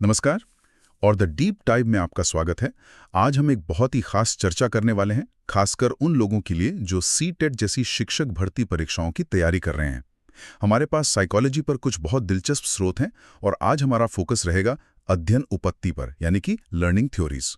नमस्कार और the deep dive में आपका स्वागत है। आज हम एक बहुत ही खास चर्चा करने वाले हैं, खासकर उन लोगों के लिए जो सीटेट जैसी शिक्षक भर्ती परीक्षाओं की तैयारी कर रहे हैं। हमारे पास साइकोलॉजी पर कुछ बहुत दिलचस्प स्रोत हैं और आज हमारा फोकस रहेगा अध्ययन उपपत्ति पर, यानी कि लर्निंग थ्योरीज।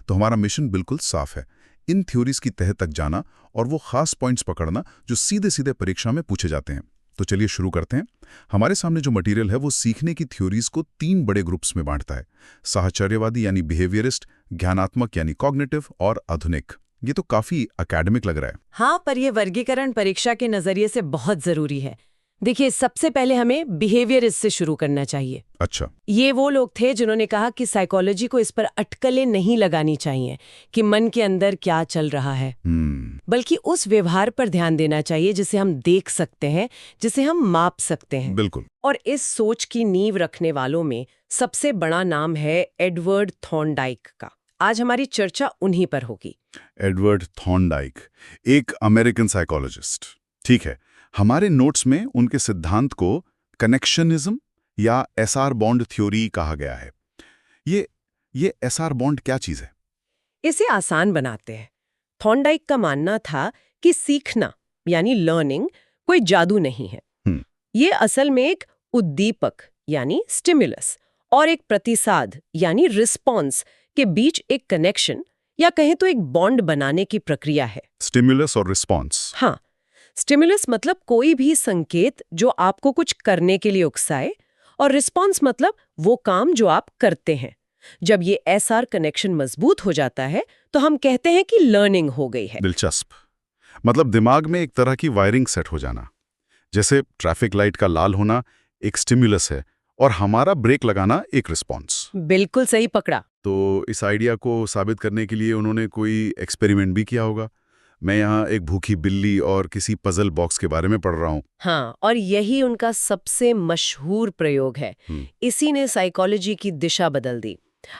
तो हमारा मिशन बिल्कुल साफ है, इन थ्योरीज की तह तक जाना और वो खास पॉइंट्स पकड़ना जो सीधे सीधे परीक्षा में पूछे जाते हैं। तो चलिए शुरू करते हैं। हमारे सामने जो मटेरियल है वो सीखने की थ्योरीज को 3 बड़े ग्रुप्स में बांटता है: साहचर्यवादी यानी बिहेवियरिस्ट, ज्ञानात्मक यानी कॉग्निटिव और आधुनिक। ये तो काफी एकेडमिक लग रहा है। हाँ, पर यह वर्गीकरण परीक्षा के नजरिए से बहुत जरूरी है। देखिए, सबसे पहले हमें बिहेवियरिस्ट से शुरू करना चाहिए। अच्छा। ये वो लोग थे जिन्होंने कहा कि साइकोलॉजी को इस पर अटकलें नहीं लगानी चाहिए कि मन के अंदर क्या चल रहा है, बल्कि उस व्यवहार पर ध्यान देना चाहिए जिसे हम देख सकते हैं, जिसे हम माप सकते हैं। बिल्कुल। और इस सोच की नींव रखने वालों में सबसे बड़ा नाम है एडवर्ड थॉर्नडाइक का। आज हमारी चर्चा उन्हीं पर होगी। एडवर्ड थॉर्नडाइक, एक अमेरिकन साइकोलॉजिस्ट। ठीक है, हमारे नोट्स में उनके सिद्धांत को कनेक्शनिज्म या एसआर बॉन्ड थ्योरी कहा गया है। ये एसआर बॉन्ड क्या चीज है? इसे आसान बनाते हैं। थॉर्नडाइक का मानना था कि सीखना यानी लर्निंग कोई जादू नहीं है। ये असल में एक उद्दीपक यानी स्टिमुलस और एक प्रतिसाद यानी रिस्पॉन्स के बीच एक कनेक्शन या कहें तो एक बॉन्ड बनाने की प्रक्रिया है। स्टिमुलस और रिस्पॉन्स। हाँ, स्टिमुलस मतलब कोई भी संकेत जो आपको कुछ करने के लिए उकसाए, और रिस्पॉन्स मतलब वो काम जो आप करते हैं। जब ये एसआर कनेक्शन मजबूत हो जाता है तो हम कहते हैं कि लर्निंग हो गई है। दिलचस्प। मतलब दिमाग में एक तरह की वायरिंग सेट हो जाना। जैसे ट्रैफिक लाइट का लाल होना एक स्टिमुलस है और हमारा ब्रेक लगाना एक रिस्पॉन्स। बिल्कुल सही पकड़ा। तो इस आइडिया को साबित करने के लिए उन्होंने कोई एक्सपेरिमेंट भी किया होगा। मैं यहाँ एक भूखी बिल्ली और किसी पजल बॉक्स के बारे में पढ़ रहा हूँ। हाँ, और यही उनका सबसे मशहूर प्रयोग है। इसी ने साइकोलॉजी की दिशा बदल दी।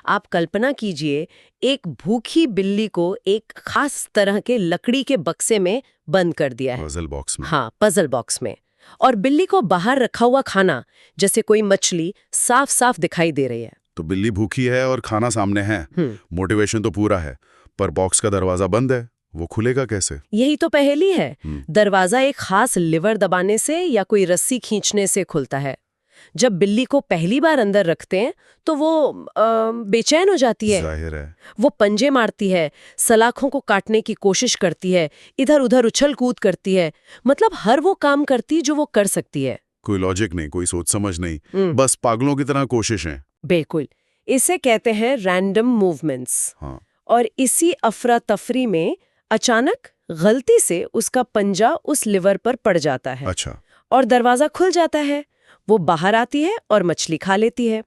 आप कल्पना कीजिए, एक भूखी बिल्ली को एक खास तरह के लकड़ी के बक्से में बंद कर दिया है। पजल बॉक्स में। हाँ, पजल बॉक्स में। और बिल्ली को बाहर रखा हुआ खाना, जैसे कोई मछली, साफ साफ दिखाई दे रही है। तो बिल्ली भूखी है और खाना सामने है। मोटिवेशन तो पूरा है, पर बॉक्स का दरवाजा बंद है। वो खुलेगा कैसे? यही तो पहेली है। दरवाजा एक खास लिवर दबाने से या कोई रस्सी खींचने से खुलता है। जब बिल्ली को पहली बार अंदर रखते हैं तो वो बेचैन हो जाती है। जाहिर है। वो पंजे मारती है, सलाखों को काटने की कोशिश करती है, इधर उधर उछल कूद करती है। मतलब हर वो काम करती जो वो कर सकती है। कोई लॉजिक नहीं, कोई सोच समझ नहीं, बस पागलों की तरह कोशिशें। बिल्कुल। इसे कहते हैं रैंडम मूवमेंट्स। हाँ। और इसी अफरा तफरी में अचानक गलती से उसका पंजा उस लिवर पर पड़ जाता है। अच्छा। और दरवाजा खुल जाता है। वो बाहर आती है और मछली खा लेती है।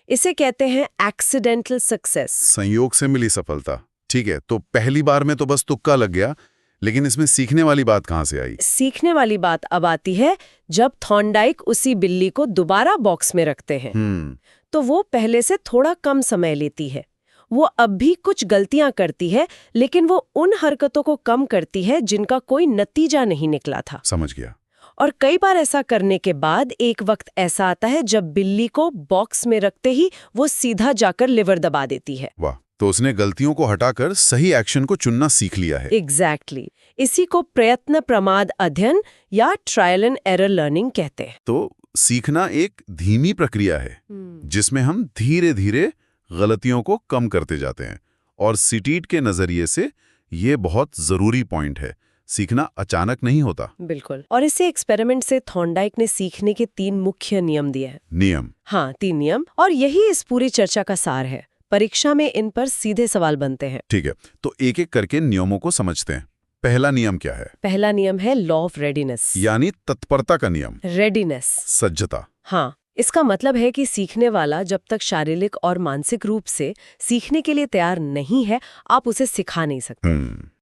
इसे कहते हैं एक्सीडेंटल सक्सेस। संयोग से मिली सफलता। ठीक है, तो पहली बार में तो बस तुक्का लग गया, लेकिन इसमें सीखने वाली बात कहाँ से आई? सीखने वाली बात अब आती है जब थॉर्नडाइक उसी बिल्ली को दोबारा बॉक्स में रखते हैं। तो वो पहले से थोड़ा कम समय लेती है। वो अब भी कुछ गलतियां करती है, लेकिन वो उन हरकतों को कम करती है जिनका कोई नतीजा नहीं निकला था। समझ गया। और कई बार ऐसा करने के बाद एक वक्त ऐसा आता है जब बिल्ली को बॉक्स में रखते ही वो सीधा जाकर लिवर दबा देती है। वाह, तो उसने गलतियों को हटाकर सही एक्शन को चुनना सीख लिया है। एग्जैक्टली। इसी को प्रयत्न प्रमाद अध्ययन या ट्रायल एंड एरर लर्निंग कहते हैं। तो सीखना एक धीमी प्रक्रिया है जिसमें हम धीरे धीरे गलतियों को कम करते जाते हैं, और सीटीट के नजरिए से ये बहुत जरूरी पॉइंट है। सीखना अचानक नहीं होता। बिल्कुल। और इसे एक्सपेरिमेंट से थॉर्नडाइक ने सीखने के 3 मुख्य नियम दिए हैं। नियम? हाँ, 3 नियम, और यही इस पूरी चर्चा का सार है। परीक्षा में इन पर सीधे सवाल बनते हैं। ठीक है, तो एक एक करके नियमों को समझते हैं। पहला नियम क्या है? पहला नियम है लॉ ऑफ रेडीनेस, यानी तत्परता का नियम। रेडीनेस, सज्जता। हाँ, इसका मतलब है कि सीखने वाला जब तक शारीरिक और मानसिक रूप से सीखने के लिए तैयार नहीं है, आप उसे सिखा नहीं सकते।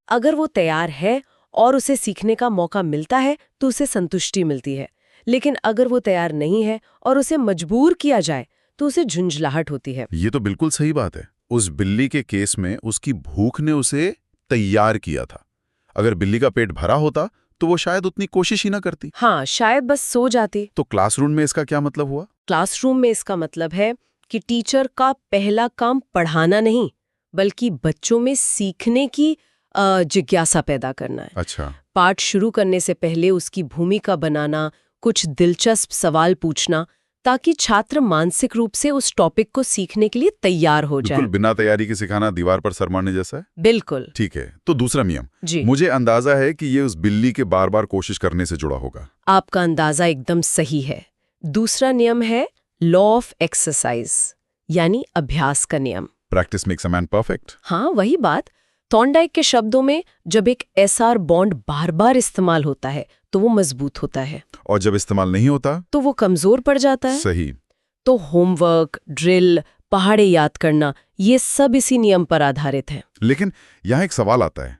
अगर वो तैयार है और उसे सीखने का मौका मिलता है तो उसे संतुष्टि मिलती है। लेकिन अगर वो तैयार नहीं है और उसे मजबूर किया जाए तो उसे झुंझलाहट होती है। ये तो बिल्कुल सही बात है। उस बिल्ली के केस में उसकी भूख ने उसे तैयार किया था। अगर बिल्ली का पेट भरा होता तो वो शायद उतनी कोशिश ही ना करती। हाँ, शायद बस सो जाती। तो क्लासरूम में इसका क्या मतलब हुआ? क्लासरूम में इसका मतलब है कि टीचर का पहला काम पढ़ाना नहीं बल्कि बच्चों में सीखने की जिज्ञासा पैदा करना है। अच्छा। पाठ शुरू करने से पहले उसकी भूमिका बनाना, कुछ दिलचस्प सवाल पूछना, ताकि छात्र मानसिक रूप से उस टॉपिक को सीखने के लिए तैयार हो जाए। बिल्कुल, बिना तैयारी के सिखाना दीवार पर सर मारने जैसा है। बिल्कुल। ठीक है, तो दूसरा नियम जी, मुझे अंदाजा है कि ये उस बिल्ली के बार बार कोशिश करने से जुड़ा होगा। आपका अंदाजा एकदम सही है। दूसरा नियम है लॉ ऑफ एक्सरसाइज, यानी अभ्यास का नियम। Practice makes a man perfect. हाँ, वही बात। थॉर्नडाइक के शब्दों में जब एक एसआर बॉन्ड बार बार इस्तेमाल होता है तो वो मजबूत होता है, और जब इस्तेमाल नहीं होता तो वो कमजोर पड़ जाता है। सही। तो होमवर्क, ड्रिल, पहाड़े याद करना, ये सब इसी नियम पर आधारित है। लेकिन यहाँ एक सवाल आता है,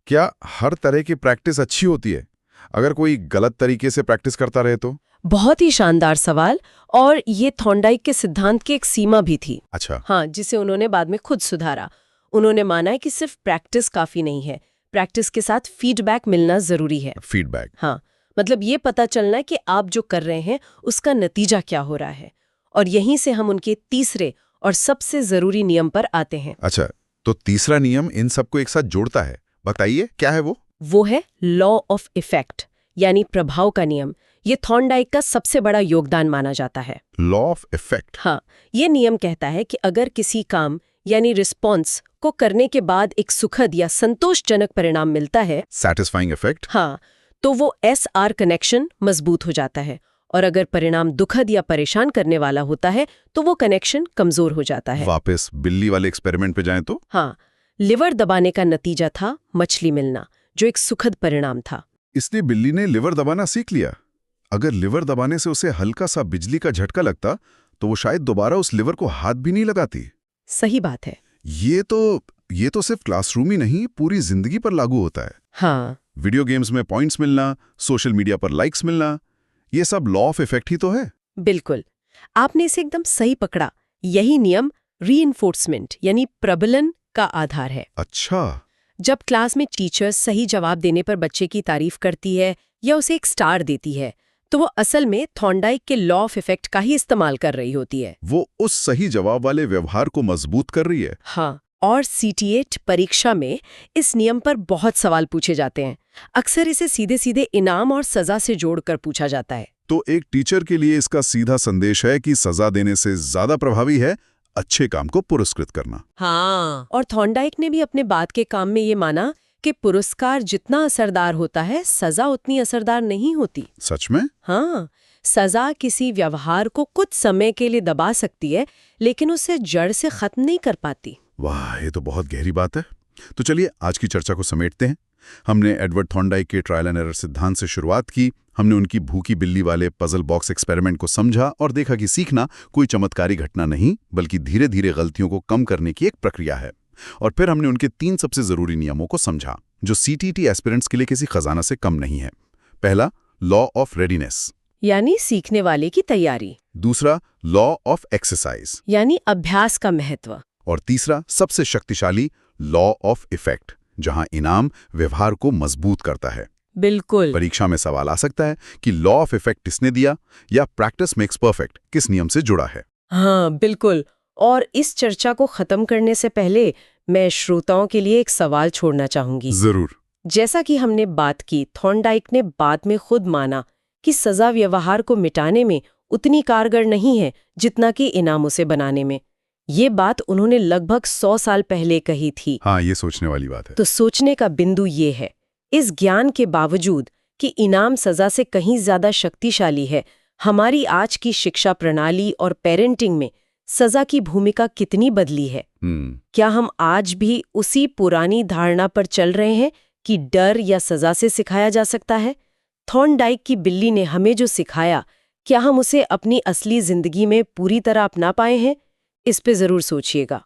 क्या हर तरह की प्रैक्टिस अच्छी होती है? अगर कोई गलत तरीके से प्रैक्टिस करता रहे तो? बहुत ही शानदार सवाल, और ये थॉर्नडाइक के सिद्धांत की एक सीमा भी थी। अच्छा। हाँ, जिसे उन्होंने बाद में खुद सुधारा। उन्होंने माना है कि सिर्फ प्रैक्टिस काफी नहीं है, प्रैक्टिस के साथ फीडबैक मिलना जरूरी है। फीडबैक। हाँ, मतलब ये पता चलना है कि आप जो कर रहे हैं उसका नतीजा क्या हो रहा है। और यहीं से हम उनके तीसरे और सबसे जरूरी नियम पर आते हैं। अच्छा, तो तीसरा नियम इन सबको एक साथ जोड़ता है, बताइए क्या है वो? वो है लॉ ऑफ इफेक्ट, यानी प्रभाव का नियम। ये थॉर्नडाइक का सबसे बड़ा योगदान माना जाता है। Law of effect. हाँ, ये नियम कहता है कि अगर किसी काम यानी रिस्पॉन्स को करने के बाद एक सुखद या संतोषजनक परिणाम मिलता है, सैटिस्फाइंग इफेक्ट, हाँ, तो वो SR कनेक्शन मजबूत हो जाता है। और अगर परिणाम दुखद या परेशान करने वाला होता है तो वो कनेक्शन कमजोर हो जाता है। वापस बिल्ली वाले एक्सपेरिमेंट पे जाएं तो? हाँ, लिवर दबाने का नतीजा था मछली मिलना, जो एक सुखद परिणाम था। इसलिए बिल्ली ने लिवर दबाना सीख लिया। अगर लिवर दबाने से उसे हल्का सा बिजली का झटका लगता तो वो शायद दोबारा उस लिवर को हाथ भी नहीं लगाती। सही बात है। ये तो सिर्फ क्लासरूम ही नहीं, पूरी जिंदगी पर लागू होता है। हाँ, वीडियो गेम्स में पॉइंट्स मिलना, सोशल मीडिया पर लाइक्स मिलना, ये सब लॉ ऑफ इफेक्ट ही तो है। बिल्कुल, आपने इसे एकदम सही पकड़ा। यही नियम रीइंफोर्समेंट यानी प्रबलन का आधार है। अच्छा। जब क्लास में टीचर सही जवाब देने पर बच्चे की तारीफ करती है या उसे एक स्टार देती है, तो वो असल में थॉर्नडाइक के लॉ ऑफ इफेक्ट का ही इस्तेमाल कर रही होती है। वो उस सही जवाब वाले व्यवहार को मजबूत कर रही है। हाँ, और CTET परीक्षा में इस नियम पर बहुत सवाल पूछे जाते हैं। अक्सर इसे सीधे सीधे इनाम और सजा से जोड़कर पूछा जाता है। तो एक टीचर के लिए इसका सीधा संदेश है कि सजा देने से ज्यादा प्रभावी है अच्छे काम को पुरस्कृत करना। हाँ, और थॉर्नडाइक ने भी अपने बाद के काम में ये माना कि पुरस्कार जितना असरदार होता है, सजा उतनी असरदार नहीं होती। सच में? हाँ, सजा किसी व्यवहार को कुछ समय के लिए दबा सकती है, लेकिन उसे जड़ से खत्म नहीं कर पाती। वाह, ये तो बहुत गहरी बात है। तो चलिए आज की चर्चा को समेटते हैं। हमने एडवर्ड थॉर्नडाइक के ट्रायल एंड एरर सिद्धांत से शुरुआत की। हमने उनकी भूखी बिल्ली वाले पजल बॉक्स एक्सपेरिमेंट को समझा और देखा कि सीखना कोई चमत्कारी घटना नहीं, बल्कि धीरे धीरे गलतियों को कम करने की एक प्रक्रिया है। और फिर हमने उनके 3 सबसे जरूरी नियमों को समझा, जो CTET एस्पिरेंट्स के लिए किसी खजाना से कम नहीं है। पहला, लॉ ऑफ रेडीनेस, यानी सीखने वाले की तैयारी। दूसरा, लॉ ऑफ एक्सरसाइज, यानी अभ्यास का महत्व। और तीसरा, सबसे शक्तिशाली, लॉ ऑफ इफेक्ट, जहां इनाम व्यवहार को मजबूत करता है। बिल्कुल। परीक्षा में सवाल आ सकता है कि लॉ ऑफ इफेक्ट किसने दिया, या प्रैक्टिस मेक्स परफेक्ट किस नियम से जुड़ा है। हाँ, बिल्कुल। और इस चर्चा को खत्म करने से पहले मैं श्रोताओं के लिए एक सवाल छोड़ना चाहूंगी। जरूर। जैसा कि हमने बात की, थॉर्नडाइक ने बाद में खुद माना कि सजा व्यवहार को मिटाने में उतनी कारगर नहीं है जितना कि इनाम उसे बनाने में। ये बात उन्होंने लगभग 100 साल पहले कही थी। हाँ, ये सोचने वाली बात है। तो सोचने का बिंदु ये है, इस ज्ञान के बावजूद कि इनाम सजा से कहीं ज्यादा शक्तिशाली है, हमारी आज की शिक्षा प्रणाली और पेरेंटिंग में सजा की भूमिका कितनी बदली है? क्या हम आज भी उसी पुरानी धारणा पर चल रहे हैं कि डर या सजा से सिखाया जा सकता है? थॉर्नडाइक की बिल्ली ने हमें जो सिखाया, क्या हम उसे अपनी असली जिंदगी में पूरी तरह अपना पाए हैं? इस पे जरूर सोचिएगा।